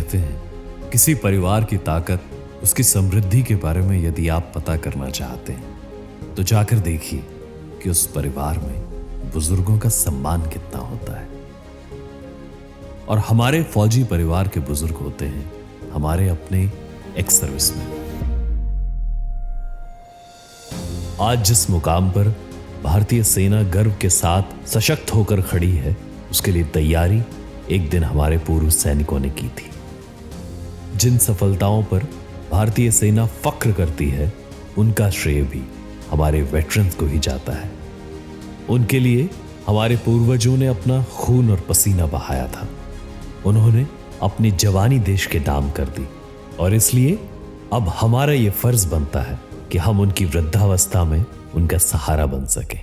कहते हैं, किसी परिवार की ताकत, उसकी समृद्धि के बारे में यदि आप पता करना चाहते हैं तो जाकर देखिए कि उस परिवार में बुजुर्गों का सम्मान कितना होता है। और हमारे फौजी परिवार के बुजुर्ग होते हैं हमारे अपने एक्स सर्विसमैन। आज जिस मुकाम पर भारतीय सेना गर्व के साथ सशक्त होकर खड़ी है, उसके लिए तैयारी एक दिन हमारे पूर्व सैनिकों ने की थी। जिन सफलताओं पर भारतीय सेना फख्र करती है, उनका श्रेय भी हमारे वेटरन्स को ही जाता है। उनके लिए हमारे पूर्वजों ने अपना खून और पसीना बहाया था। उन्होंने अपनी जवानी देश के नाम कर दी और इसलिए अब हमारा यह फर्ज बनता है कि हम उनकी वृद्धावस्था में उनका सहारा बन सके।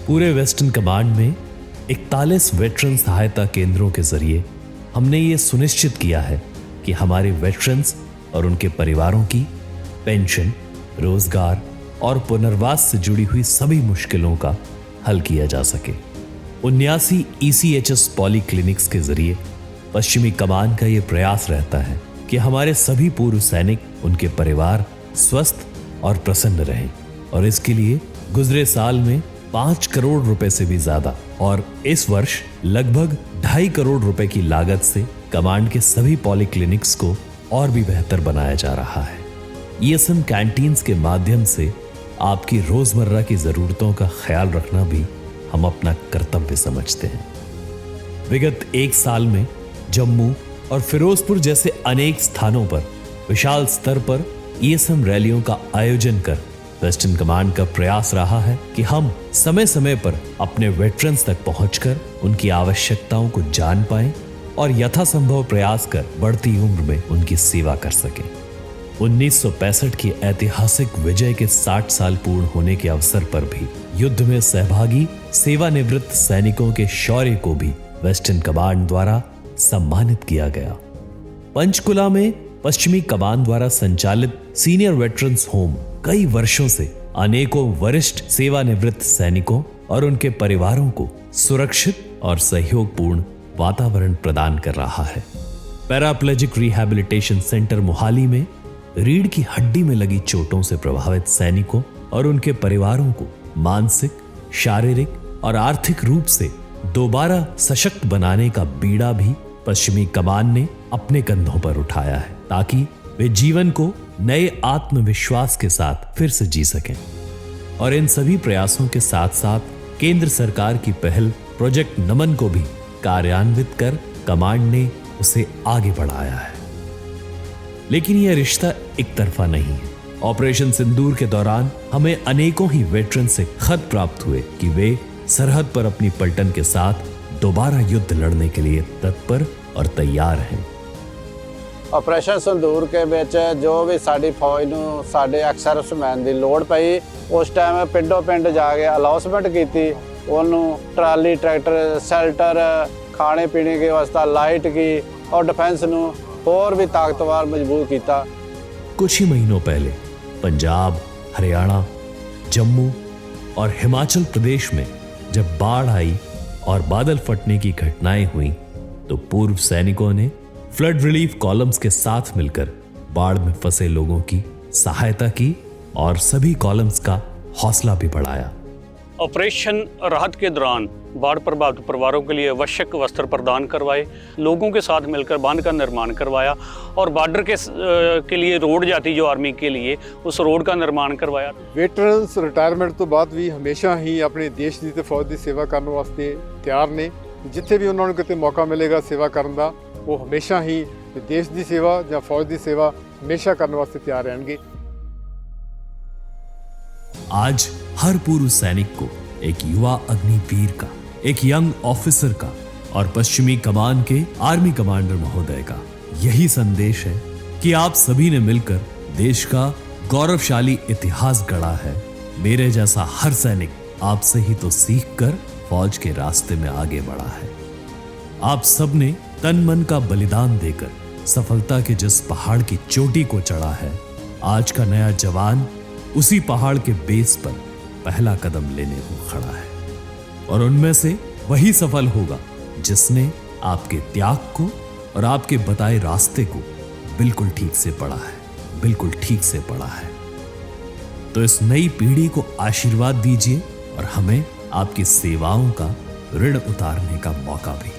पूरे वेस्टर्न कमांड में 41 वेटरन सहायता केंद्रों के जरिए हमने ये सुनिश्चित किया है कि हमारे वेटरन्स और उनके परिवारों की पेंशन, रोजगार और पुनर्वास से जुड़ी हुई सभी मुश्किलों का हल किया जा सके। 79 ECHS पॉली क्लिनिक्स के जरिए पश्चिमी कमान का यह प्रयास रहता है कि हमारे सभी पूर्व सैनिक, उनके परिवार स्वस्थ और प्रसन्न रहें। और इसके लिए गुजरे साल में 5 करोड़ रुपए से भी ज्यादा और इस वर्ष लगभग 2.5 करोड़ रुपए की लागत से कमांड के सभी पॉलीक्लिनिक्स को और भी बेहतर बनाया जा रहा है। ESM कैंटीन्स के माध्यम से आपकी रोजमर्रा की जरूरतों का ख्याल रखना भी हम अपना कर्तव्य समझते हैं। विगत 1 साल में जम्मू और फिरोजपुर जैसे अनेक स्थानों पर विशाल स्तर पर ESM रैलियों का आयोजन कर वेस्टर्न कमांड का प्रयास रहा है कि हम समय समय पर अपने वेटरन्स तक पहुंचकर उनकी आवश्यकताओं को जान पाएं और यथासंभव प्रयास कर बढ़ती उम्र में उनकी सेवा कर सकें। 1965 की ऐतिहासिक विजय के 60 साल पूर्ण होने के अवसर पर भी युद्ध में सहभागी सेवानिवृत्त सैनिकों के शौर्य को भी वेस्टर्न कमांड द्वारा सम्मानित किया गया। पंचकुला में पश्चिमी कमान द्वारा संचालित सीनियर वेटरन्स होम कई वर्षों से अनेकों वरिष्ठ सेवानिवृत्त सैनिकों और उनके परिवारों को सुरक्षित और सहयोगपूर्ण वातावरण प्रदान कर रहा है। पैराप्लेजिक रिहैबिलिटेशन सेंटर मोहाली में रीढ़ की हड्डी में लगी चोटों से प्रभावित सैनिकों और उनके परिवारों को मानसिक, शारीरिक और आर्थिक रूप से दोबारा सशक्त बनाने का बीड़ा भी पश्चिमी कमान ने अपने कंधों पर उठाया है, ताकि वे जीवन को नए आत्मविश्वास के साथ फिर से जी सकें। और इन सभी प्रयासों के साथ साथ केंद्र सरकार की पहल प्रोजेक्ट नमन को भी कार्यान्वित कर कमांड ने उसे आगे बढ़ाया है। लेकिन यह रिश्ता एक तरफा नहीं है। ऑपरेशन सिंदूर के दौरान हमें अनेकों ही वेटरन से खत प्राप्त हुए कि वे सरहद पर अपनी पलटन के साथ दोबारा युद्ध लड़ने के लिए तत्पर और तैयार हैं। ऑपरेशन संदूर के ਵਿੱਚ जो भी साड़ी फौज ਨੂੰ ਸਾਡੇ एक्स सर्विसमैन ਦੀ ਲੋੜ ਪਈ, उस टाइम ਪਿੰਡੋਂ ਪਿੰਡ ਜਾ ਕੇ ਅਲਾउंसमेंट ਕੀਤੀ। ਉਹਨੂੰ ट्राली, ट्रैक्टर, शेल्टर, खाने पीने की व्यवस्था, लाइट की और डिफेंस ਨੂੰ और भी ताकतवर मजबूत किया। कुछ ही महीनों पहले पंजाब, हरियाणा, जम्मू और हिमाचल प्रदेश में जब बाढ़ आई और बादल फटने की घटनाएं हुई तो पूर्व सैनिकों ने फ्लड रिलीफ कॉलम्स के साथ मिलकर बाढ़ में फंसे लोगों की सहायता की और सभी कॉलम्स का हौसला भी बढ़ाया। ऑपरेशन राहत के दौरान बाढ़ प्रभावित परिवारों के लिए आवश्यक वस्त्र प्रदान करवाए, लोगों के साथ मिलकर बांध का निर्माण करवाया और बॉर्डर के लिए रोड जाती जो आर्मी के लिए, उस रोड का निर्माण करवाया। वेटरन्स रिटायरमेंट तो बाद भी हमेशा ही अपने देश की ते फौज की सेवा करने वास्ते तैयार ने। जिथे भी उन्होंने कितने मौका मिलेगा सेवा करने का, वो हमेशा ही देश की सेवा या फौज की सेवा हमेशा करने वास्ते तैयार रहेंगे। आज हर पूर्व सैनिक को एक युवा अग्निवीर का, एक यंग ऑफिसर का और पश्चिमी कमान के आर्मी कमांडर महोदय का यही संदेश है कि आप सभी ने मिलकर देश का गौरवशाली इतिहास गढ़ा है। मेरे जैसा हर सैनिक आपसे ही तो सीख कर फौज के रास्ते में आगे बढ़ा है। आप सब ने तन मन का बलिदान देकर सफलता के जिस पहाड़ की चोटी को चढ़ा है, आज का नया जवान उसी पहाड़ के बेस पर पहला कदम लेने को खड़ा है और उनमें से वही सफल होगा जिसने आपके त्याग को और आपके बताए रास्ते को बिल्कुल ठीक से पढ़ा है, बिल्कुल ठीक से पढ़ा है। तो इस नई पीढ़ी को आशीर्वाद दीजिए और हमें आपकी सेवाओं का ऋण उतारने का मौका भी।